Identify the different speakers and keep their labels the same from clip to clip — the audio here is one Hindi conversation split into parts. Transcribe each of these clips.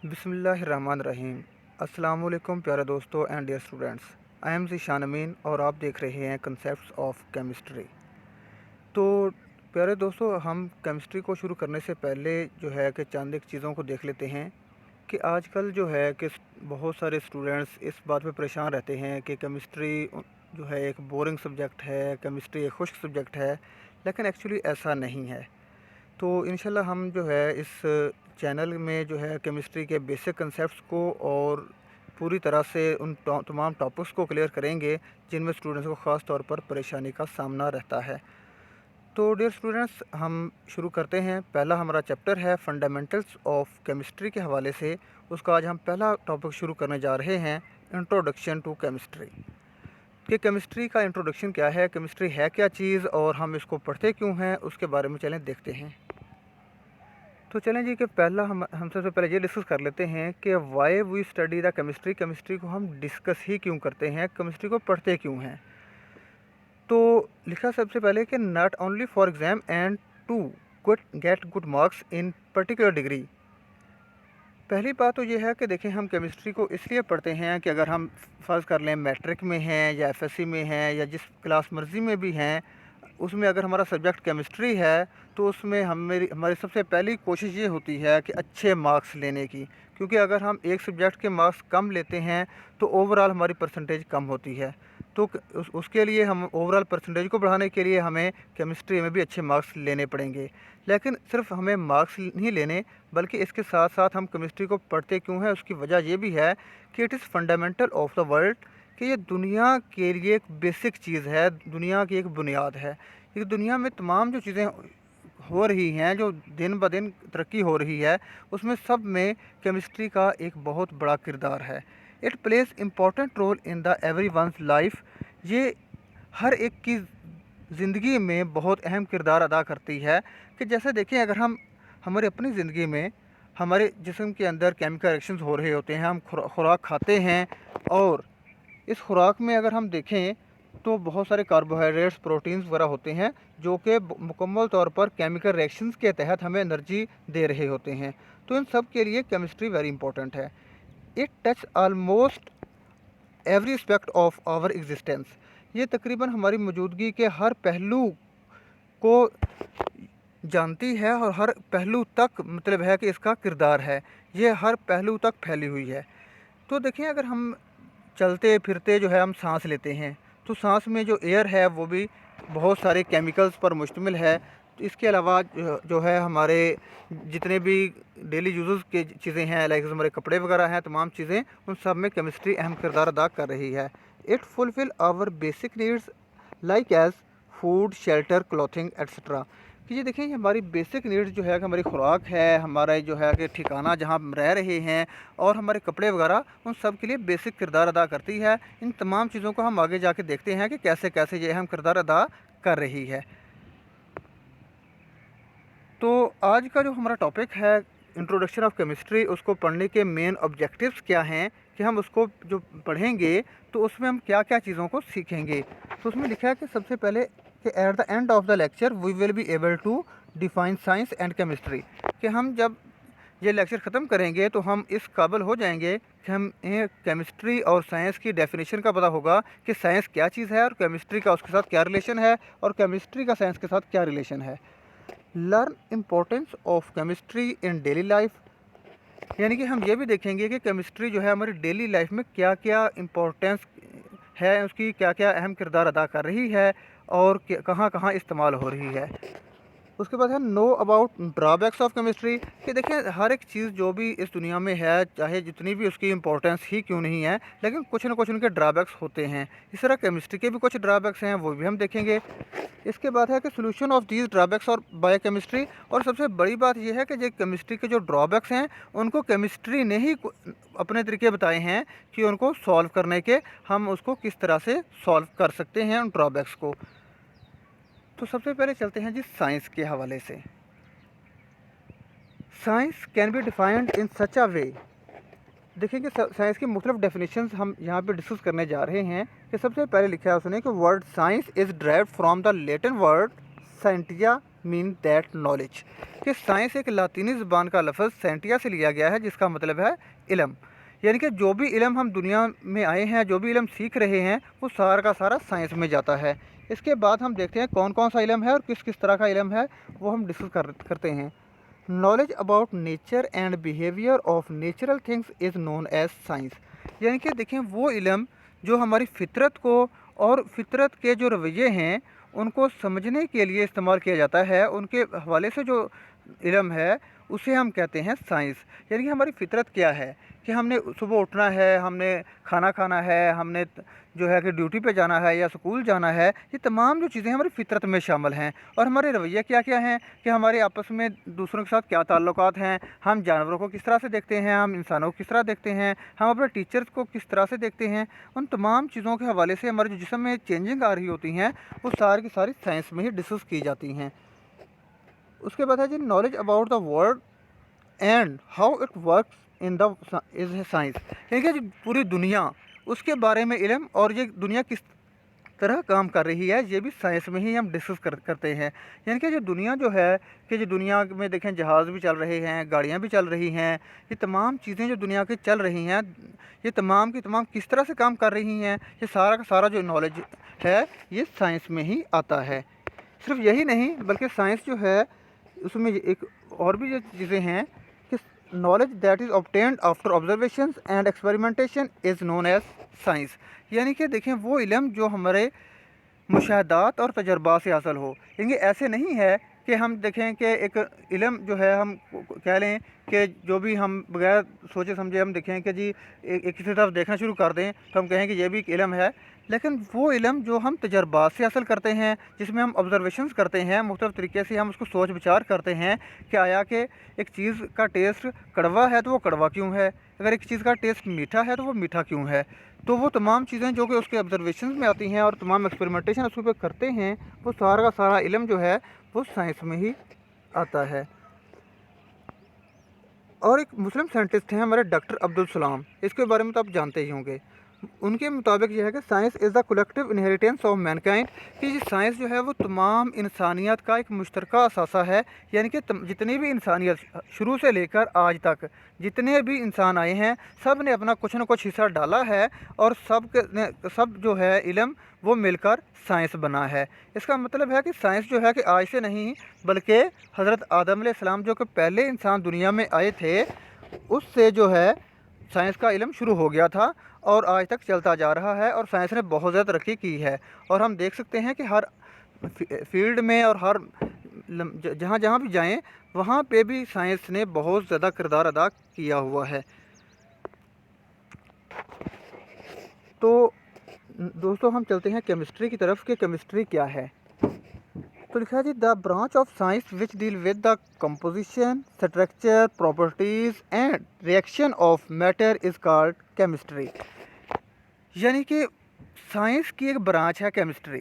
Speaker 1: बिस्मिल्लाहिर्रहमानिर्रहीम। अस्सलामुअलैकुम प्यारे दोस्तों and dear students. I am Zeeshan Amin और आप देख रहे हैं कंसेप्ट्स ऑफ केमिस्ट्री। तो प्यारे दोस्तों, हम केमिस्ट्री को शुरू करने से पहले जो है कि चंद एक चीज़ों को देख लेते हैं कि आजकल जो है कि बहुत सारे स्टूडेंट्स इस बात पे परेशान रहते हैं कि केमिस्ट्री जो है एक बोरिंग सब्जेक्ट है, केमिस्ट्री एक खुश्क सब्जेक्ट है, लेकिन एक्चुअली ऐसा नहीं है। तो इंशाल्लाह हम जो है इस चैनल में जो है केमिस्ट्री के बेसिक कंसेप्ट्स को और पूरी तरह से उन तमाम टॉपिक्स को क्लियर करेंगे जिनमें स्टूडेंट्स को ख़ास तौर पर परेशानी का सामना रहता है। तो डियर स्टूडेंट्स, हम शुरू करते हैं। पहला हमारा चैप्टर है फंडामेंटल्स ऑफ केमिस्ट्री के हवाले से। उसका आज हम पहला टॉपिक शुरू करने जा रहे हैं, इंट्रोडक्शन टू केमिस्ट्री। कि केमिस्ट्री का इंट्रोडक्शन क्या है, केमिस्ट्री है क्या चीज़ और हम इसको पढ़ते क्यों हैं, उसके बारे में चलें देखते हैं। तो चलें जी कि पहला हम सबसे पहले ये डिस्कस कर लेते हैं कि why we study the chemistry. Chemistry को हम डिस्कस ही क्यों करते हैं, केमिस्ट्री को पढ़ते क्यों हैं। तो लिखा सबसे पहले कि not only for exam and to get good marks in particular degree. पहली बात तो ये है कि देखें, हम केमिस्ट्री को इसलिए पढ़ते हैं कि अगर हम फ़र्ज़ कर लें मैट्रिक में हैं या एफएससी में हैं या जिस क्लास मर्ज़ी में भी हैं, उसमें अगर हमारा सब्जेक्ट केमिस्ट्री है तो उसमें हमारी सबसे पहली कोशिश ये होती है कि अच्छे मार्क्स लेने की, क्योंकि अगर हम एक सब्जेक्ट के मार्क्स कम लेते हैं तो ओवरऑल हमारी परसेंटेज कम होती है। तो उसके लिए हम ओवरऑल परसेंटेज को बढ़ाने के लिए हमें केमिस्ट्री में भी अच्छे मार्क्स लेने पड़ेंगे। लेकिन सिर्फ हमें मार्क्स नहीं लेने, बल्कि इसके साथ साथ हम केमिस्ट्री को पढ़ते क्यों हैं, उसकी वजह ये भी है कि it is fundamental of the world, कि ये दुनिया के लिए एक बेसिक चीज़ है, दुनिया की एक बुनियाद है। ये दुनिया में तमाम जो चीज़ें हो रही हैं, जो दिन ब दिन तरक्की हो रही है, उसमें सब में केमिस्ट्री का एक बहुत बड़ा किरदार है। It plays important role in the everyone's life. ये हर एक की ज़िंदगी में बहुत अहम किरदार अदा करती है। कि जैसे देखें, अगर हम हमारी अपनी ज़िंदगी में हमारे जिस्म के अंदर केमिकल रिएक्शंस हो रहे होते हैं, हम खुराक खाते हैं और इस खुराक में अगर हम देखें तो बहुत सारे कार्बोहाइड्रेट्स, प्रोटीन्स वगैरह होते हैं जो कि मुकम्मल तौर पर केमिकल रिएक्शंस के तहत हमें एनर्जी दे रहे होते हैं। तो इन सब के लिए केमिस्ट्री वेरी इंपॉर्टेंट है। It touch almost every aspect of our existence. ये तकरीबन हमारी मौजूदगी के हर पहलू को जानती है और हर पहलू तक मतलब है कि इसका किरदार है, ये हर पहलू तक फैली हुई है। तो देखिए, अगर हम चलते फिरते जो है हम सांस लेते हैं तो सांस में जो एयर है वो भी बहुत सारे केमिकल्स पर मुश्तमिल है। तो इसके अलावा जो है हमारे जितने भी डेली यूज़ के चीज़ें हैं, लाइक हमारे कपड़े वगैरह हैं, तमाम चीज़ें, उन सब में केमिस्ट्री अहम किरदार अदा कर रही है। It fulfil our basic needs like as food, shelter, clothing etcetera. कि ये देखें, हमारी बेसिक नीड्स जो है कि हमारी खुराक है, हमारा जो है कि ठिकाना जहाँ हम रह रहे हैं और हमारे कपड़े वगैरह, उन सब के लिए बेसिक किरदार अदा करती है। इन तमाम चीज़ों को हम आगे जाके देखते हैं कि कैसे कैसे ये अहम किरदार अदा कर रही है। तो आज का जो हमारा टॉपिक है इंट्रोडक्शन ऑफ केमिस्ट्री, उसको पढ़ने के मेन ऑब्जेक्टिव्स क्या हैं, कि हम उसको जो पढ़ेंगे तो उसमें हम क्या क्या चीज़ों को सीखेंगे। तो उसमें लिखा है कि सबसे पहले कि at the end of the lecture we will be able to define science and chemistry. कि हम जब ये लेक्चर ख़त्म करेंगे तो हम इस काबिल हो जाएंगे कि हम केमिस्ट्री और साइंस की डेफिनेशन का पता होगा कि साइंस क्या चीज़ है और केमिस्ट्री का उसके साथ क्या रिलेशन है और केमिस्ट्री का साइंस के साथ क्या रिलेशन है। Learn importance of chemistry in daily life. यानी कि हम ये भी देखेंगे कि केमिस्ट्री जो है हमारी डेली लाइफ में क्या क्या इम्पोर्टेंस है, उसकी क्या क्या अहम किरदार अदा कर रही है और कहाँ कहाँ इस्तेमाल हो रही है। उसके बाद है know about drawbacks of chemistry. कि देखिए, हर एक चीज़ जो भी इस दुनिया में है, चाहे जितनी भी उसकी इंपॉर्टेंस ही क्यों नहीं है, लेकिन कुछ ना कुछ उनके ड्रॉबैक्स होते हैं। इस तरह केमिस्ट्री के भी कुछ ड्रॉबैक्स हैं, वो भी हम देखेंगे। इसके बाद है कि सोल्यूशन ऑफ दीज ड्रॉबैक्स और बायो केमिस्ट्री। और सबसे बड़ी बात यह है कि जो केमिस्ट्री के जो ड्रॉबैक्स हैं उनको केमिस्ट्री ने ही अपने तरीके बताए हैं कि उनको सॉल्व करने के, हम उसको किस तरह से सॉल्व कर सकते हैं उन ड्रॉबैक्स को। तो सबसे पहले चलते हैं जी साइंस के हवाले से। Science can be defined in such a way. देखिए कि साइंस की मुख्तलिफ डेफिनेशंस हम यहाँ पे डिस्कस करने जा रहे हैं। कि सबसे पहले लिखा है उसने कि word science is derived from the Latin word scientia mean that knowledge, कि साइंस एक लातीनी ज़बान का लफ्ज़ सेंटिया से लिया गया है जिसका मतलब है इल्म। यानी कि जो भी इल्म हम दुनिया में आए हैं, जो भी इल्म सीख रहे हैं, वो सारा का सारा साइंस में जाता है। इसके बाद हम देखते हैं कौन कौन सा इल्म है और किस किस तरह का इल्म है, वो हम डिस्कस करते हैं। Knowledge about nature and behaviour of natural things is known as science. यानी कि देखें वो इल्म जो हमारी फितरत को और फितरत के जो रवैये हैं उनको समझने के लिए इस्तेमाल किया जाता है, उनके हवाले से जो इल्म है उसे हम कहते हैं साइंस। यानी कि हमारी फितरत क्या है, कि हमने सुबह उठना है, हमने खाना खाना है, हमने जो है कि ड्यूटी पे जाना है या स्कूल जाना है, ये तमाम जो चीज़ें हमारी फितरत में शामिल हैं। और हमारे रवैया क्या क्या हैं, कि हमारे आपस में दूसरों के साथ क्या ताल्लुकात हैं, हम जानवरों को किस तरह से देखते हैं, हम इंसानों को किस तरह देखते हैं, हम अपने टीचर्स को किस तरह से देखते हैं, उन तमाम चीज़ों के हवाले से हमारे जो जिस्म में चेंजिंग आ रही होती हैं वो सारी की सारी साइंस में ही डिस्कस की जाती हैं। उसके बाद है जी knowledge about the world and how it works in the is science. यानी कि जो पूरी दुनिया उसके बारे में इल्म और ये दुनिया किस तरह काम कर रही है, ये भी साइंस में ही हम डिस्कस करते हैं। यानी कि जो दुनिया जो है, कि जो दुनिया में देखें जहाज़ भी चल रहे हैं, गाड़ियाँ भी चल रही हैं, ये तमाम चीज़ें जो दुनिया की चल रही हैं, ये तमाम की तमाम किस तरह से काम कर रही हैं, ये सारा का सारा जो नॉलेज है ये साइंस में ही आता है। सिर्फ यही नहीं बल्कि साइंस जो है उसमें एक और भी जो चीज़ें हैं, कि knowledge that is obtained after observation and experimentation is known as science. यानी कि देखें वो इल्म जो हमारे मुशाहदात और तजर्बा से हासिल हो। यानी ऐसे नहीं है कि हम देखें कि एक इल्म जो है हम कह लें कि जो भी हम बगैर सोचे समझे हम देखें कि जी एक किसी तरफ देखना शुरू कर दें तो हम कहें कि ये भी एक इल्म है। लेकिन वो इल्म जो हम तजर्बात से हासिल करते हैं, जिसमें हम ऑब्जर्वेशंस करते हैं, मुख्तलिफ़ तरीके से हम उसको सोच विचार करते हैं कि आया कि एक चीज़ का टेस्ट कड़वा है तो वो कड़वा क्यों है, अगर एक चीज़ का टेस्ट मीठा है तो वो मीठा क्यों है। तो वो तमाम चीज़ें जो कि उसके ऑब्जर्वेशन में आती हैं और तमाम एक्सपेरिमेंटेशन उसके ऊपर करते हैं, वो सारा का सारा इल्म जो है वो साइंस में ही आता है। और एक मुस्लिम साइंटिस्ट हैं हमारे डॉक्टर अब्दुल सलाम, इसके बारे में तो आप जानते ही होंगे। उनके मुताबिक यह है कि science is the collective inheritance of Mankind, कि ये साइंस जो है वो तमाम इंसानियत का एक मुश्तरका असासा है। यानी कि जितनी भी इंसानियत शुरू से लेकर आज तक जितने भी इंसान आए हैं, सब ने अपना कुछ न कुछ हिस्सा डाला है और सब जो है इल्म वो मिलकर साइंस बना है। इसका मतलब है कि साइंस जो है कि आज से नहीं बल्कि हज़रत आदम अलैहिस्सलाम जो कि पहले इंसान दुनिया में आए थे उससे जो है साइंस का इल्म शुरू हो गया था और आज तक चलता जा रहा है और साइंस ने बहुत ज़्यादा तरक्की की है। और हम देख सकते हैं कि हर फील्ड में और हर जहाँ जहाँ भी जाएं वहाँ पे भी साइंस ने बहुत ज़्यादा किरदार अदा किया हुआ है। तो दोस्तों हम चलते हैं केमिस्ट्री की तरफ कि केमिस्ट्री क्या है। तो लिखा है जी the branch of science which deal with the composition, structure, properties and reaction of matter is called chemistry. यानी कि साइंस की एक ब्रांच है केमिस्ट्री।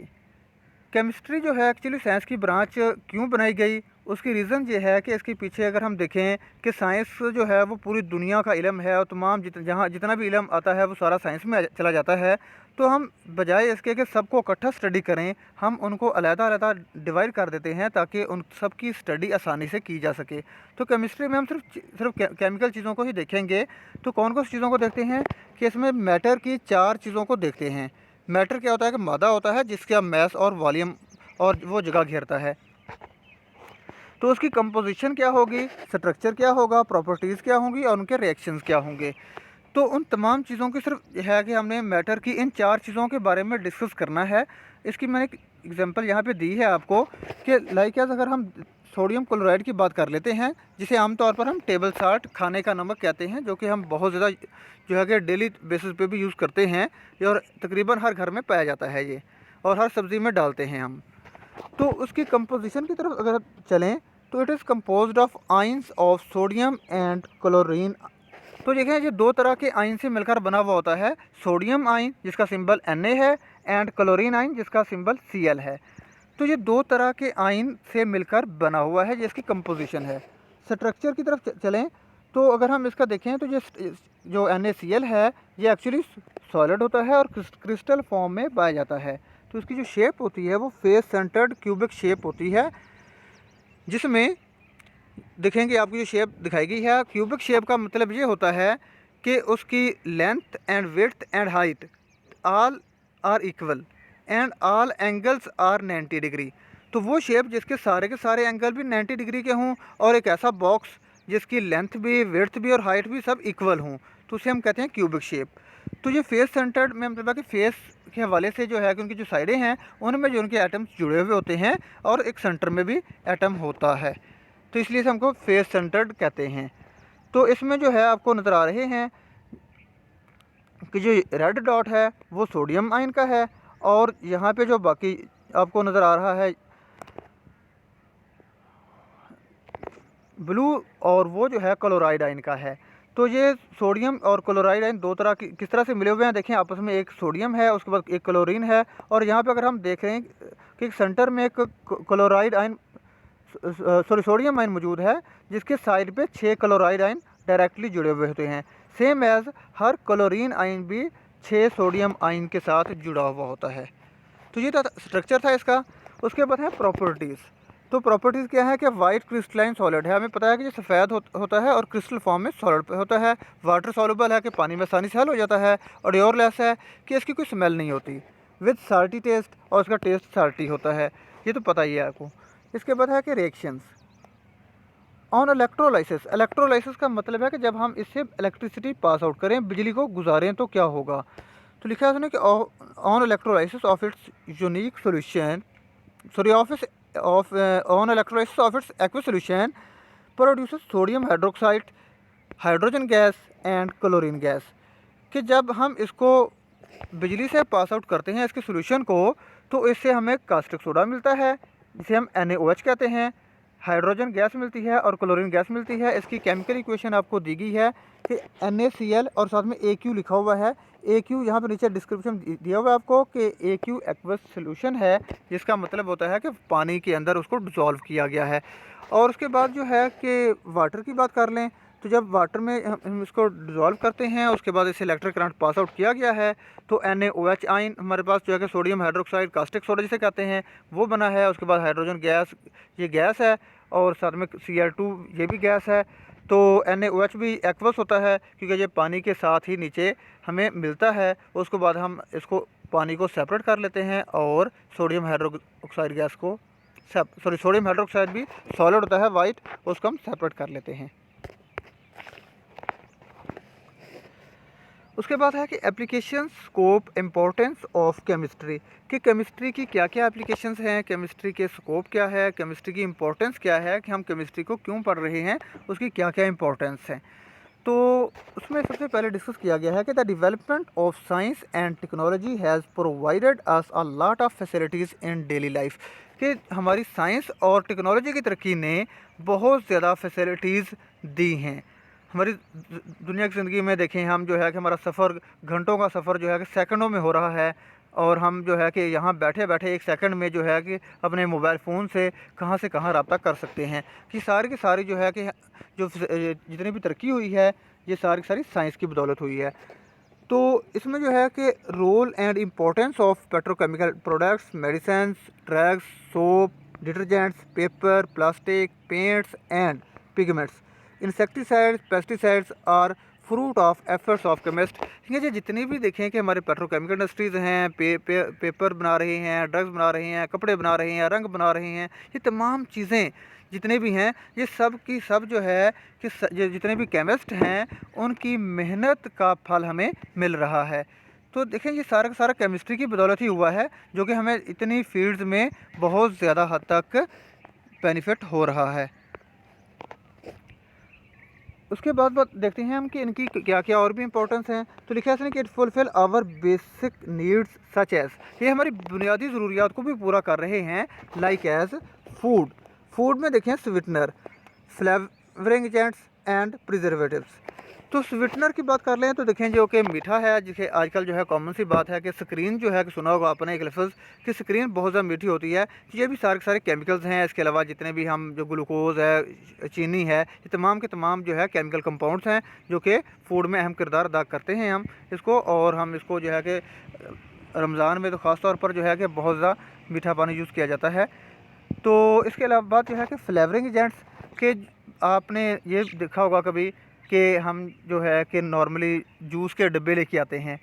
Speaker 1: केमिस्ट्री जो है एक्चुअली साइंस की ब्रांच क्यों बनाई गई, उसकी रीज़न ये है कि इसके पीछे अगर हम देखें कि साइंस जो है वो पूरी दुनिया का इल्म है और तमाम जितना भी इल्म आता है वो सारा साइंस में चला जाता है। तो हम बजाय इसके कि सबको इकट्ठा स्टडी करें, हम उनको अलग-अलग डिवाइड कर देते हैं ताकि उन सब की स्टडी आसानी से की जा सके। तो केमिस्ट्री में हम सिर्फ केमिकल चीज़ों को ही देखेंगे। तो कौन कौन सी चीज़ों को देखते हैं, कि इसमें मैटर की 4 चीज़ों को देखते हैं। मैटर क्या होता है, कि मादा होता है जिसका मैस और वॉल्यूम और वो जगह घेरता है। तो उसकी कंपोजिशन क्या होगी, स्ट्रक्चर क्या होगा, प्रॉपर्टीज़ क्या होंगी और उनके रिएक्शंस क्या होंगे। तो उन तमाम चीज़ों की सिर्फ है कि हमने मैटर की इन 4 चीज़ों के बारे में डिस्कस करना है। इसकी मैंने एक एग्जांपल यहाँ पे दी है आपको, कि लाइक अगर हम सोडियम क्लोराइड की बात कर लेते हैं, जिसे आमतौर पर हम टेबल साल्ट खाने का नमक कहते हैं, जो कि हम बहुत ज़्यादा जो है कि डेली बेसिस पे भी यूज़ करते हैं और तकरीबन हर घर में पाया जाता है ये, और हर सब्ज़ी में डालते हैं हम। तो उसकी कंपोजिशन की तरफ अगर चलें तो it is composed of ions of sodium and chlorine. तो देखें ये 2 तरह के आयन से मिलकर बना हुआ होता है, सोडियम आयन जिसका सिंबल Na है एंड क्लोरीन आयन जिसका सिंबल Cl है। तो ये 2 तरह के आयन से मिलकर बना हुआ है, जिसकी कंपोजिशन है। स्ट्रक्चर की तरफ चलें तो अगर हम इसका देखें तो ये जो NaCl है ये एक्चुअली सॉलिड होता है और क्रिस्टल फॉर्म में पाया जाता है। तो इसकी जो शेप होती है वो फेस सेंटर्ड क्यूबिक शेप होती है। जिसमें देखेंगे आपको जो शेप दिखाई गई है, क्यूबिक शेप का मतलब ये होता है कि उसकी length and width and height all are equal and all angles are 90 degree. तो वो शेप जिसके सारे के सारे एंगल भी 90 डिग्री के हों और एक ऐसा बॉक्स जिसकी लेंथ भी, विड्थ भी और हाइट भी सब इक्वल हों, तो उसे हम कहते हैं क्यूबिक शेप। तो ये फेस सेंटर्ड में मतलब कि फेस के हवाले से जो है कि उनकी जो साइडें हैं उनमें जो उनके एटम्स जुड़े हुए होते हैं और एक सेंटर में भी एटम होता है, तो इसलिए से हमको फेस सेंटर्ड कहते हैं। तो इसमें जो है आपको नज़र आ रहे हैं कि जो रेड डॉट है वो सोडियम आयन का है और यहाँ पे जो बाकी आपको नज़र आ रहा है ब्लू, और वो जो है क्लोराइड आयन का है। तो ये सोडियम और क्लोराइड आयन दो तरह की किस तरह से मिले हुए हैं, देखें आपस में एक सोडियम है, उसके बाद एक क्लोरीन है, और यहाँ पे अगर हम देख रहे हैं कि सेंटर में एक क्लोराइड आयन सोडियम आयन मौजूद है जिसके साइड पे 6 क्लोराइड आयन डायरेक्टली जुड़े हुए होते हैं। सेम एज हर क्लोरीन आयन भी 6 सोडियम आयन के साथ जुड़ा हुआ होता है। तो ये स्ट्रक्चर था इसका। उसके बाद है प्रॉपर्टीज़। तो प्रॉपर्टीज़ क्या है कि वाइट क्रिस्टलाइन सॉलिड है, हमें पता है कि ये सफ़ेद होता है और क्रिस्टल फॉर्म में सॉलिड होता है। वाटर सॉल्युबल है कि पानी में आसानी से हल हो जाता है। और एयरलेस है कि इसकी कोई स्मेल नहीं होती। विद साल्टी टेस्ट, और इसका टेस्ट साल्टी होता है, ये तो पता ही है आपको। इसके बाद है कि रिएक्शंस ऑन इलेक्ट्रोलाइसिस। इलेक्ट्रोलाइसिस का मतलब है कि जब हम इससे इलेक्ट्रिसिटी पास आउट करें, बिजली को गुजारें, तो क्या होगा। तो लिखा है उसने कि on electrolysis of its unique solution, sorry on electrolysis of its aqueous solution produces sodium hydroxide, hydrogen gas and chlorine gas. कि जब हम इसको बिजली से पास आउट करते हैं इसके सोल्यूशन को, तो इससे हमें कास्टिक सोडा मिलता है जिसे हम NaOH कहते हैं, हाइड्रोजन गैस मिलती है और क्लोरीन गैस मिलती है। इसकी केमिकल इक्वेशन आपको दी गई है कि NaCl और साथ में AQ लिखा हुआ है। AQ यहाँ पे नीचे डिस्क्रिप्शन दिया हुआ है आपको कि AQ एक्वस सोल्यूशन है, जिसका मतलब होता है कि पानी के अंदर उसको डिज़ोल्व किया गया है। और उसके बाद जो है कि वाटर की बात कर लें, तो जब वाटर में हम इसको डिज़ोल्व करते हैं, उसके बाद इसे इलेक्ट्रिक करंट पास आउट किया गया है, तो NaOH आयन हमारे पास जो है कि सोडियम हाइड्रोक्साइड, कास्टिक सोडा जिसे कहते हैं, वो बना है। उसके बाद हाइड्रोजन गैस, ये गैस है, और साथ में Cl2 ये भी गैस है। तो NaOH भी एक्वस होता है क्योंकि ये पानी के साथ ही नीचे हमें मिलता है। उसके बाद हम इसको पानी को सेपरेट कर लेते हैं और सोडियम हाइड्रोक्साइड गैस को सोडियम हाइड्रोक्साइड भी सॉलिड होता है वाइट, उसको हम सेपरेट कर लेते हैं। उसके बाद है कि application scope importance of chemistry, कि केमिस्ट्री की क्या क्या एप्लीकेशंस हैं, केमिस्ट्री के स्कोप क्या है, केमिस्ट्री की इम्पोर्टेंस क्या है, कि हम केमिस्ट्री को क्यों पढ़ रहे हैं, उसकी क्या क्या इम्पोर्टेंस है। तो उसमें सबसे पहले डिस्कस किया गया है कि the development of science and technology has provided us a lot of facilities in daily life, कि हमारी साइंस और टेक्नोलॉजी की तरक्की ने बहुत ज़्यादा फैसिलिटीज़ दी हैं। हमारी दुनिया की ज़िंदगी में देखें हम जो है कि हमारा सफ़र, घंटों का सफ़र जो है कि सेकंडों में हो रहा है, और हम जो है कि यहाँ बैठे बैठे एक सेकंड में जो है कि अपने मोबाइल फ़ोन से कहाँ से कहाँ रब्ता कर सकते हैं। कि सारी की सारी जो है कि जो जितनी भी तरक्की हुई है, ये सारी की सारी साइंस की बदौलत हुई है। तो इसमें जो है कि role and importance of petrochemical products, medicines, drugs, soap, detergents, paper, plastic, paints and pigments, insecticides, pesticides are fruit of efforts of chemist. ये जितनी भी देखें कि हमारे पेट्रोकेमिकल इंडस्ट्रीज़ हैं, पेपर बना रहे हैं, ड्रग्स बना रहे हैं, कपड़े बना रहे हैं, रंग बना रहे हैं, ये तमाम चीज़ें जितने भी हैं, ये सब की सब जो है कि ये जितने भी केमिस्ट हैं उनकी मेहनत का फल हमें मिल रहा है। तो देखें ये सारा का सारा केमिस्ट्री की बदौलत ही हुआ है, जो कि हमें इतनी फील्ड्स में बहुत ज़्यादा हद तक बेनिफिट हो रहा है। उसके बाद देखते हैं हम कि इनकी क्या क्या और भी इंपॉर्टेंस हैं। तो लिखा है इसने कि it fulfil our basic needs such as, ये हमारी बुनियादी ज़रूरियात को भी पूरा कर रहे हैं, लाइक एज फूड। फूड में देखें sweetener, flavouring agents and preservatives. तो स्वीटनर की बात कर लें तो देखें जो कि मीठा है, जिसे आजकल जो है कॉमन सी बात है कि स्क्रीन जो है कि सुना होगा आपने एक लफ्ज़ कि स्क्रीन बहुत ज़्यादा मीठी होती है, ये भी सारे सारे केमिकल्स हैं। इसके अलावा जितने भी हम जो ग्लूकोज़ है, चीनी है, ये तमाम के तमाम जो है केमिकल कंपाउंड्स हैं जो कि फूड में अहम किरदार अदा करते हैं हम इसको। और हम इसको जो है कि रमज़ान में तो ख़ास तौर पर जो है कि बहुत ज़्यादा मीठा पानी यूज़ किया जाता है। तो इसके अलावा बात जो है कि फ्लेवरिंग एजेंट्स के, आपने ये देखा होगा कभी कि हम जो है कि नॉर्मली जूस के डब्बे लेके आते हैं।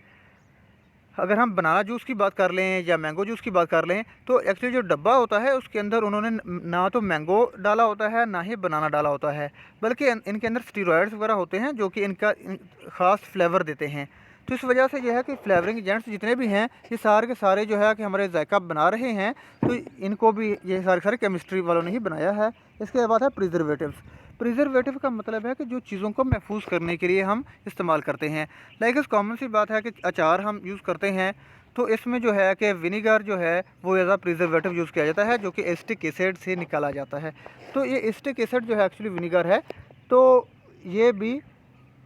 Speaker 1: अगर हम बनाना जूस की बात कर लें या मैंगो जूस की बात कर लें, तो एक्चुअली जो डब्बा होता है उसके अंदर उन्होंने ना तो मैंगो डाला होता है, ना ही बनाना डाला होता है, बल्कि इनके अंदर स्टीरॉयड्स वगैरह होते हैं जो कि ख़ास फ्लेवर देते हैं। तो इस वजह से यह है कि फ्लेवरिंग एजेंट्स जितने भी हैं, ये सारे के सारे जो है कि हमारे जायका बना रहे हैं, तो इनको भी ये सारे सारे केमिस्ट्री वालों ने ही बनाया है। इसके बाद है प्रिजर्वेटिव्स। प्रिजर्वेटिव का मतलब है कि जो चीज़ों को महफूज करने के लिए हम इस्तेमाल करते हैं। लाइक इस कॉमन सी बात है कि अचार हम यूज़ करते हैं, तो इसमें जो है कि विनीगर जो है वो एज आ प्रिजर्वेटिव यूज़ किया जाता है, जो कि एसिटिक एसिड से निकाला जाता है। तो ये एसिटिक एसिड जो है एक्चुअली विनीगर है, तो ये भी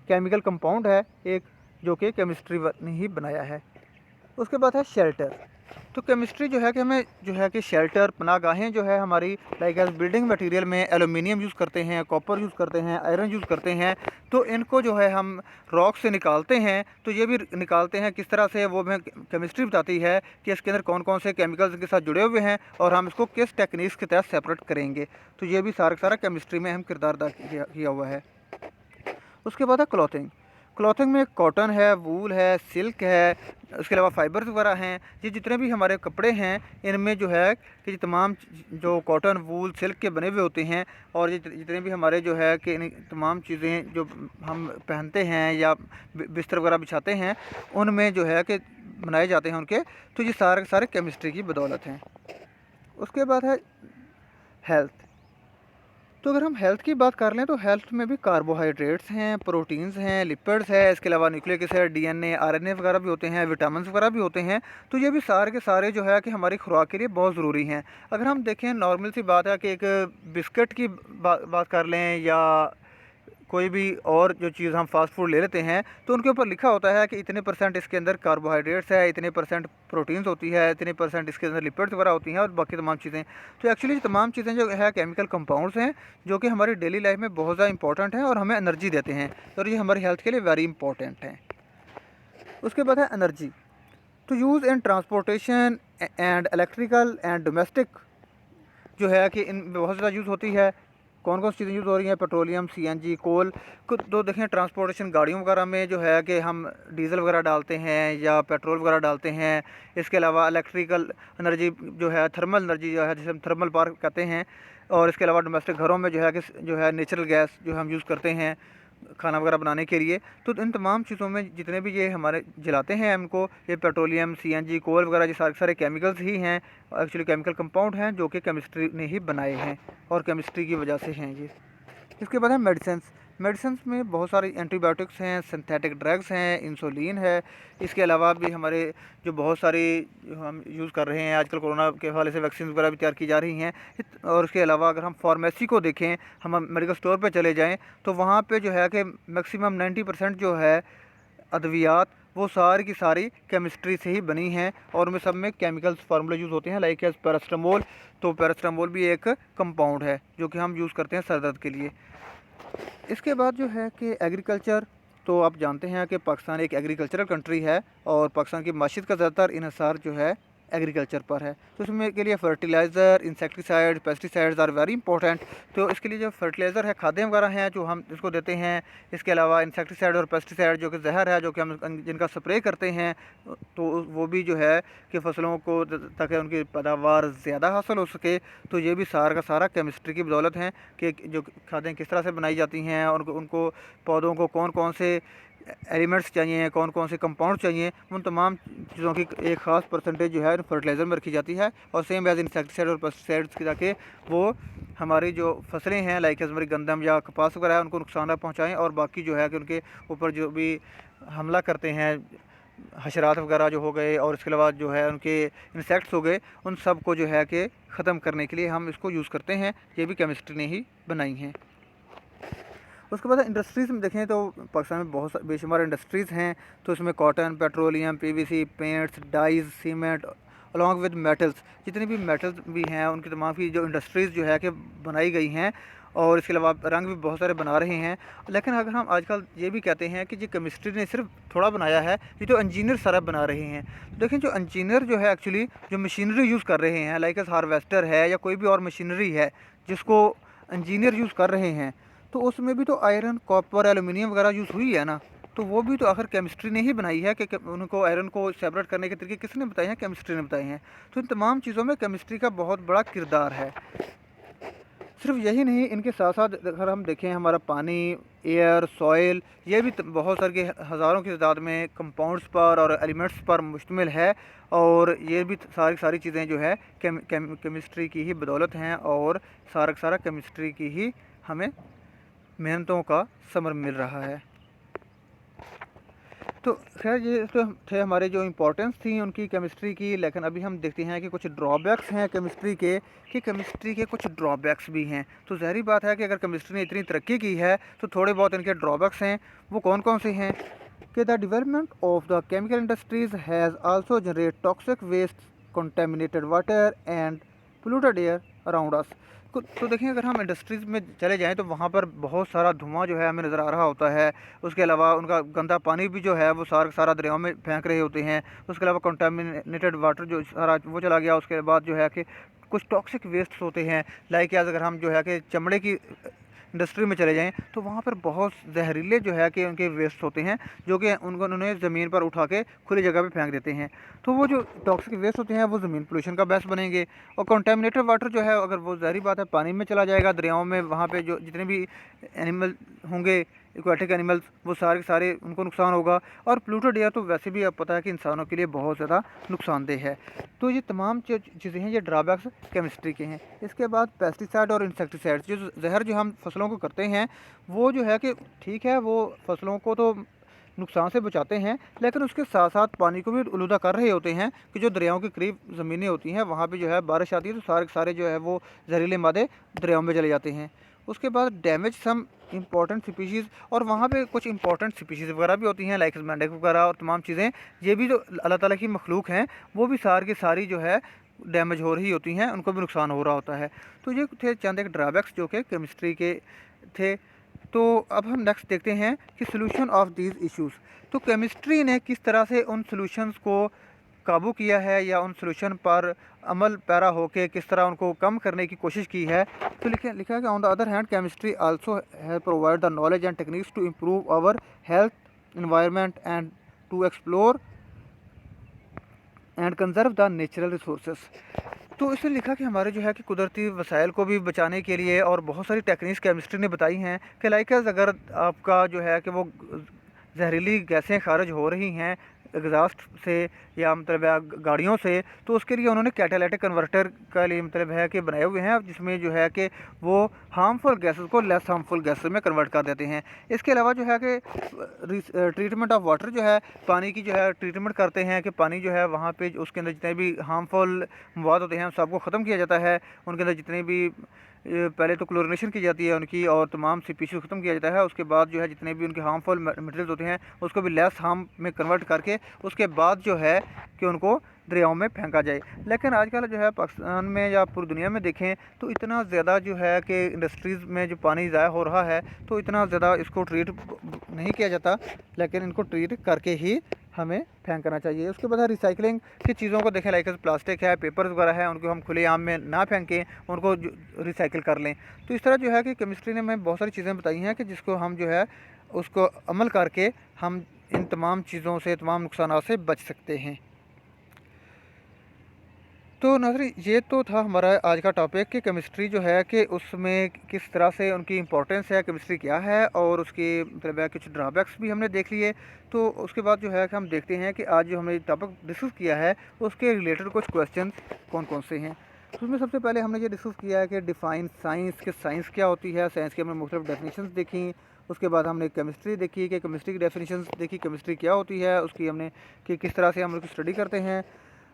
Speaker 1: केमिकल कंपाउंड है एक, जो कि केमिस्ट्री ने ही बनाया है। उसके बाद है शेल्टर। तो केमिस्ट्री जो है कि हमें जो है कि शेल्टर, पनाहगाहें जो है हमारी, लाइक एज बिल्डिंग मटेरियल में एलुमिनियम यूज़ करते हैं, कॉपर यूज़ करते हैं, आयरन यूज़ करते हैं। तो इनको जो है हम रॉक से निकालते हैं, तो ये भी निकालते हैं किस तरह से, वो हमें केमिस्ट्री बताती है कि इसके अंदर कौन कौन से केमिकल्स के साथ जुड़े हुए हैं और हम इसको किस टेक्निक्स के तहत सेपरेट करेंगे। तो ये भी सारा सारा केमिस्ट्री में अहम किरदार अदा किया हुआ है। उसके बाद है क्लॉथिंग। क्लॉथिंग में कॉटन है, वूल है, सिल्क है, उसके अलावा फाइबर्स वगैरह हैं। ये जितने भी हमारे कपड़े हैं, इनमें जो है कि ये तमाम जो कॉटन, वूल, सिल्क के बने हुए होते हैं, और ये जितने भी हमारे जो है कि इन तमाम चीज़ें जो हम पहनते हैं या बिस्तर वगैरह बिछाते हैं, उनमें जो है कि बनाए जाते हैं उनके। तो ये सारे के सारे केमिस्ट्री की बदौलत हैं। उसके बाद है हेल्थ। तो अगर हम हेल्थ की बात कर लें, तो हेल्थ में भी कार्बोहाइड्रेट्स हैं, प्रोटीन्स हैं, लिपिड्स है, इसके अलावा न्यूक्लिक एसिड, डीएनए, आरएनए वगैरह भी होते हैं, विटामिन वगैरह भी होते हैं। तो ये भी सारे के सारे जो है कि हमारी खुराक के लिए बहुत ज़रूरी हैं। अगर हम देखें, नॉर्मल सी बात है कि एक बिस्किट की बात कर लें या कोई भी और जो चीज़ हम फास्ट फूड ले लेते हैं, तो उनके ऊपर लिखा होता है कि इतने परसेंट इसके अंदर कार्बोहाइड्रेट्स है, इतने परसेंट प्रोटीन्स होती है, इतने परसेंट इसके अंदर लिपिड्स वगैरह होती हैं और बाकी तमाम चीज़ें। तो एक्चुअली तमाम चीज़ें जो है केमिकल कंपाउंड्स हैं, जो कि हमारी डेली लाइफ में बहुत ज़्यादा इंपॉर्टेंट हैं और हमें एनर्जी देते हैं, और ये हमारी हेल्थ के लिए वेरी इंपॉर्टेंट हैं। उसके बाद है एनर्जी। तो use in transportation and electrical and domestic जो है कि इन बहुत ज़्यादा यूज़ होती है। कौन कौन सी चीज़ें यूज़ हो रही हैं? पेट्रोलियम, सीएनजी, कोल। तो देखें, ट्रांसपोर्टेशन गाड़ियों वगैरह में जो है कि हम डीज़ल वगैरह डालते हैं या पेट्रोल वगैरह डालते हैं। इसके अलावा इलेक्ट्रिकल एनर्जी जो है, थर्मल एनर्जी जो है, जिसे हम थर्मल पावर कहते हैं। और इसके अलावा डोमेस्टिक घरों में जो है कि जो है नेचुरल गैस जो हम यूज़ करते हैं खाना वगैरह बनाने के लिए। तो इन तमाम चीज़ों में जितने भी ये हमारे जलाते हैं हमको, ये पेट्रोलियम, सीएनजी, कोल वगैरह, ये सारे सारे केमिकल्स ही हैं, एक्चुअली केमिकल कंपाउंड हैं जो कि केमिस्ट्री ने ही बनाए हैं और केमिस्ट्री की वजह से हैं ये। इसके बाद है मेडिसिन्स। मेडिसिन्स में बहुत सारी एंटीबायोटिक्स हैं, सिंथेटिक ड्रग्स हैं, इंसुलिन है। इसके अलावा भी हमारे जो बहुत सारी जो हम यूज़ कर रहे हैं आजकल, कोरोना के हवाले से वैक्सीन वगैरह भी तैयार की जा रही हैं। और उसके अलावा अगर हम फार्मेसी को देखें, हम मेडिकल स्टोर पे चले जाएं, तो वहाँ पे जो है कि मैक्सिमम 90% जो है अद्वियात, वो सारी की सारी केमिस्ट्री से ही बनी हैं और उनमें सब में केमिकल्स फार्मूले यूज़ होते हैं, लाइक एज पैरास्टामोल। तो पैरास्टामोल भी एक कंपाउंड है जो कि हम यूज़ करते हैं सर दर्द के लिए। इसके बाद जो है कि एग्रीकल्चर। तो आप जानते हैं कि पाकिस्तान एक एग्रीकल्चरल कंट्री है और पाकिस्तान की माशियत का ज़्यादातर इन्हिसार जो है एग्रीकल्चर पर है। तो इसमें के लिए fertiliser, insecticide, pesticides are very important. तो इसके लिए जो फर्टिलाइज़र है, खादें वगैरह हैं जो हम इसको देते हैं। इसके अलावा इंसेक्टिसाइड और पेस्टिसाइड जो कि जहर है, जो कि हम जिनका स्प्रे करते हैं, तो वो भी जो है कि फ़सलों को ताकि उनकी पैदावार ज़्यादा हासिल हो सके। तो ये भी सारा का सारा केमिस्ट्री की बदौलत हैं कि जो खादें किस तरह से बनाई जाती हैं और उनको पौधों को कौन कौन से एलिमेंट्स चाहिए, कौन कौन से कंपाउंड चाहिए, उन तमाम चीज़ों की एक ख़ास परसेंटेज जो है फर्टिलाइज़र में रखी जाती है। और सेम एज इंसेक्टिसाइड और पेस्टिसाइड्स की, ताकि वो हमारी जो फसलें हैं, लाइक हमारी गंदम या कपास वगैरह है, उनको नुकसान ना पहुँचाएँ। और बाकी जो है कि उनके ऊपर जो भी हमला करते हैं, हशरात वगैरह जो हो गए और इसके अलावा जो है उनके इंसेक्ट्स हो गए, उन सब को जो है कि ख़त्म करने के लिए हम इसको यूज़ करते हैं। ये भी केमिस्ट्री ने ही बनाई हैं। उसके बाद इंडस्ट्रीज़ में देखें तो पाकिस्तान में बहुत बेशुमार इंडस्ट्रीज़ हैं। तो इसमें cotton, petroleum, PVC, paints, dies, cement, along with metals, जितने भी मेटल्स भी हैं उनकी तमाम की जो इंडस्ट्रीज़ जो है कि बनाई गई हैं। और इसके अलावा रंग भी बहुत सारे बना रहे हैं। लेकिन अगर हम आजकल ये भी कहते हैं कि जो केमिस्ट्री ने सिर्फ थोड़ा बनाया है, ये तो इंजीनियर सारा बना रहे हैं। तो देखें, जो इंजीनियर जो है एक्चुअली जो मशीनरी यूज़ कर रहे हैं, लाइक हार्वेस्टर है या कोई भी और मशीनरी है जिसको इंजीनियर यूज़ कर रहे हैं, तो उसमें भी तो आयरन, कॉपर, एलुमिनियम वगैरह यूज़ हुई है ना। तो वो भी तो आखिर केमिस्ट्री ने ही बनाई है कि उनको आयरन को सेपरेट करने के तरीके किसने बताए हैं? केमिस्ट्री ने बताए हैं। तो इन तमाम चीज़ों में केमिस्ट्री का बहुत बड़ा किरदार है। सिर्फ यही नहीं, इनके साथ साथ अगर हम देखें, हमारा पानी, एयर, सॉइल, ये भी बहुत सारे हज़ारों की तादाद में कंपाउंड्स पर और एलिमेंट्स पर मुश्तमिल है। और ये भी सारी चीज़ें जो है केमिस्ट्री की ही बदौलत हैं, और सारा का सारा केमिस्ट्री की ही हमें मेहनतों का समर मिल रहा है। तो खैर, ये तो थे हमारे जो इम्पोर्टेंस थी उनकी केमिस्ट्री की। लेकिन अभी हम देखते हैं कि कुछ ड्रॉबैक्स हैं केमिस्ट्री के, कि केमिस्ट्री के कुछ ड्रॉबैक्स भी हैं। तो ज़ाहिर बात है कि अगर केमिस्ट्री ने इतनी तरक्की की है तो थोड़े बहुत इनके ड्रॉबैक्स हैं। वो कौन कौन से हैं? कि the development of the chemical industries has also generate toxic waste, contaminated water and polluted air around us. तो देखिए, अगर हम इंडस्ट्रीज़ में चले जाएं तो वहाँ पर बहुत सारा धुआं जो है हमें नज़र आ रहा होता है। उसके अलावा उनका गंदा पानी भी जो है वो सारा दरियाओं में फेंक रहे होते हैं। उसके अलावा कंटामिनेटेड वाटर जो सारा वो चला गया। उसके बाद जो है कि कुछ टॉक्सिक वेस्ट होते हैं, लाइक अगर हम जो है कि चमड़े की इंडस्ट्री में चले जाएं तो वहाँ पर बहुत जहरीले जो है कि उनके वेस्ट होते हैं, जो कि उन्होंने ज़मीन पर उठा के खुली जगह पे फेंक देते हैं। तो वो जो टॉक्सिक वेस्ट होते हैं वो ज़मीन पोल्यूशन का बेस बनेंगे। और कंटेमिनेटेड वाटर जो है, अगर वो ज़ाहिर बात है पानी में चला जाएगा, दरियाओं में, वहाँ पे जो जितने भी एनिमल होंगे, एक्वाटिक एनिमल्स, वो सारे उनको नुकसान होगा। और पोल्यूटेड एयर तो वैसे भी अब पता है कि इंसानों के लिए बहुत ज़्यादा नुकसानदेह है। तो ये तमाम चीज़ें हैं, ये ड्रॉबैक्स केमिस्ट्री के हैं। इसके बाद पेस्टिसाइड और इंसेक्टिसाइड्स, जो जहर जो हम फसलों को करते हैं, वो जो है कि ठीक है, वो फसलों को तो नुकसान से बचाते हैं, लेकिन उसके साथ साथ पानी को भी आलूदा कर रहे होते हैं। कि जो दरियाओं के करीब ज़मीनें होती हैं, वहाँ पे जो है बारिश आती है तो सारे जो है वो जहरीले मादे दरियाओं में चले जाते हैं। उसके बाद डैमेज सम इंपॉर्टेंट स्पीशीज़, और वहाँ पे कुछ इंपॉर्टेंट स्पीशीज़ वगैरह भी होती हैं, लाइक मेंढक वगैरह और तमाम चीज़ें। ये भी जो अल्लाह ताला की मखलूक हैं, वो भी सारी की सारी जो है डैमेज हो रही होती हैं, उनको भी नुकसान हो रहा होता है। तो ये थे चंद एक ड्रॉबैक्स जो कि केमिस्ट्री के थे। तो अब हम नेक्स्ट देखते हैं कि सोल्यूशन ऑफ दीज इश्यूज़। तो केमिस्ट्री ने किस तरह से उन सॉल्यूशंस को काबू किया है, या उन सॉल्यूशन पर अमल पैरा होकर किस तरह उनको कम करने की कोशिश की है। तो लिखा है कि on the other hand chemistry also has provide the knowledge and techniques to improve our health, environment and to explore and conserve the natural resources. तो इसने लिखा कि हमारे जो है कि कुदरती वसाइल को भी बचाने के लिए और बहुत सारी टेक्निक्स केमिस्ट्री ने बताई हैं। कि लाइक अगर आपका जो है कि वो जहरीली गैसें खारिज हो रही हैं एग्जॉस्ट से, या मतलब गाड़ियों से, तो उसके लिए उन्होंने कैटालिटिक कन्वर्टर का लिए मतलब है कि बनाए हुए हैं, जिसमें जो है कि वो हार्मफुल गैसेस को लेस हार्मफुल गैसेस में कन्वर्ट कर देते हैं। इसके अलावा जो है कि ट्रीटमेंट ऑफ वाटर, जो है पानी की जो है ट्रीटमेंट करते हैं, कि पानी जो है वहाँ पे उसके अंदर जितने भी हार्मफुल मवाद होते हैं सबको ख़त्म किया जाता है। उनके अंदर जितने भी पहले तो क्लोरिनेशन की जाती है उनकी, और तमाम स्पीशीज़ ख़त्म किया जाता है। उसके बाद जो है जितने भी उनके हार्मफुल मटेरियल्स होते हैं उसको भी लेस हार्म में कन्वर्ट करके उसके बाद जो है कि उनको दरियाओं में फेंका जाए। लेकिन आजकल जो है पाकिस्तान में या पूरी दुनिया में देखें तो इतना ज़्यादा जो है कि इंडस्ट्रीज़ में जो पानी ज़ाया हो रहा है, तो इतना ज़्यादा इसको ट्रीट नहीं किया जाता, लेकिन इनको ट्रीट करके ही हमें फेंकना चाहिए। उसके बाद रिसाइकलिंग की चीज़ों को देखें, लाइक प्लास्टिक है, पेपर्स वगैरह है, उनको हम खुले आम में ना फेंकें, उनको रिसाइकिल कर लें। तो इस तरह जो है कि केमिस्ट्री ने हमें बहुत सारी चीज़ें बताई हैं कि जिसको हम जो है उसको अमल करके हम इन तमाम चीज़ों से, तमाम नुकसानात से बच सकते हैं। तो नाज़रीन, ये तो था हमारा आज का टॉपिक कि केमिस्ट्री जो है कि उसमें किस तरह से उनकी इम्पोर्टेंस है, केमिस्ट्री क्या है, और उसकी मतलब कुछ ड्रॉबैक्स भी हमने देख लिए। तो उसके बाद जो है कि हम देखते हैं कि आज जो हमने टॉपिक डिस्कस किया है उसके रिलेटेड कुछ क्वेश्चन कौन कौन से हैं। तो उसमें सबसे पहले हमने ये डिस्कस किया है कि डिफ़ाइन साइंस, कि साइंस क्या होती है। साइंस की हमने मुख्तलिफ डेफिनेशंस देखी। उसके बाद हमने केमिस्ट्री देखी कि केमिस्ट्री की डेफिनेशंस देखी, केमिस्ट्री क्या होती है उसकी, हमने कि किस तरह से हम उसकी स्टडी करते हैं।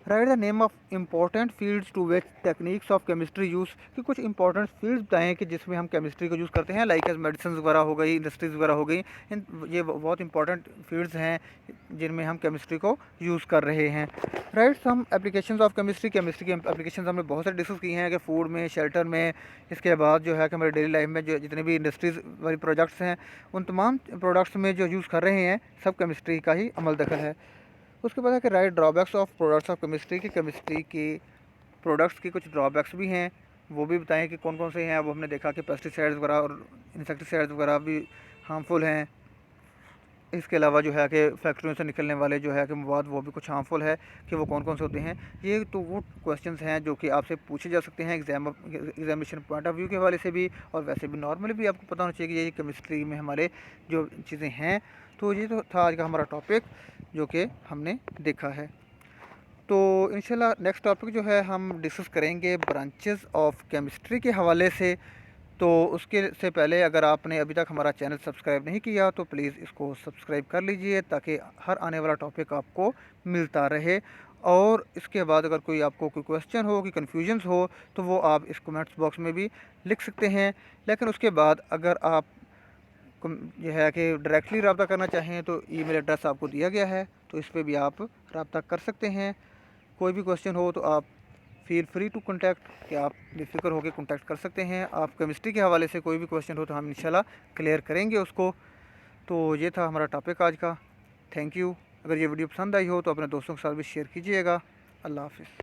Speaker 1: Write the name of important fields to which techniques of chemistry use, कि कुछ इंपॉर्टेंट फील्ड्स बताएं कि जिसमें हम केमिस्ट्री को यूज़ करते हैं, लाइक एज मेडिसिन वगैरह हो गई, इंडस्ट्रीज़ वगैरह हो गई। ये बहुत इंपॉर्टेंट फील्ड्स हैं जिनमें हम केमिस्ट्री को यूज़ कर रहे हैं। Write some applications of chemistry, chemistry की एप्लीकेशंस हमने बहुत सारी डिस्कस की हैं कि फूड में, शेल्टर में, इसके बाद जो है कि हमारे डेली लाइफ में जो जितने भी इंडस्ट्रीज़ वाली प्रोडक्ट्स हैं, उन तमाम प्रोडक्ट्स में जो यूज़ कर रहे हैं सब केमिस्ट्री का ही अमल दखल है। उसके बाद है कि right drawbacks of products of chemistry, की केमिस्ट्री की प्रोडक्ट्स की कुछ ड्रॉबैक्स भी हैं, वो भी बताएं कि कौन कौन से हैं। वो हमने देखा कि पेस्टिसाइड्स वगैरह और इंसेक्टिसाइड्स वगैरह भी हार्मफुल हैं। इसके अलावा जो है कि फैक्ट्रियों से निकलने वाले जो है कि मवाद, वो भी कुछ हार्मफुल है, कि वो कौन कौन से होते हैं। ये तो वो क्वेश्चंस हैं जो कि आपसे पूछे जा सकते हैं एग्जामिनेशन पॉइंट ऑफ व्यू के हवाले से भी, और वैसे भी नॉर्मली भी आपको पता होना चाहिए कि ये केमिस्ट्री में हमारे जो चीज़ें हैं। तो ये तो था आज का हमारा टॉपिक जो कि हमने देखा है। तो इंशाल्लाह नेक्स्ट टॉपिक जो है हम डिस्कस करेंगे ब्रांचेस ऑफ केमिस्ट्री के हवाले से। तो उसके से पहले अगर आपने अभी तक हमारा चैनल सब्सक्राइब नहीं किया तो प्लीज़ इसको सब्सक्राइब कर लीजिए, ताकि हर आने वाला टॉपिक आपको मिलता रहे। और इसके बाद अगर कोई आपको कोई क्वेश्चन हो, कोई कन्फ्यूजन्स हो, तो वो आप इस कमेंट्स बॉक्स में भी लिख सकते हैं। लेकिन उसके बाद अगर आप यह है कि डायरेक्टली रब्ता करना चाहें तो ईमेल एड्रेस आपको दिया गया है, तो इस पर भी आप रब्ता कर सकते हैं। कोई भी क्वेश्चन हो तो आप फील फ्री टू कॉन्टैक्ट, कि आप बेफिक्र होकर कॉन्टैक्ट कर सकते हैं। आप केमिस्ट्री के हवाले से कोई भी क्वेश्चन हो तो हम इंशाल्लाह क्लियर करेंगे उसको। तो ये था हमारा टॉपिक आज का। Thank you. अगर ये वीडियो पसंद आई हो तो अपने दोस्तों के साथ भी शेयर कीजिएगा। अल्लाह हाफ़िज़।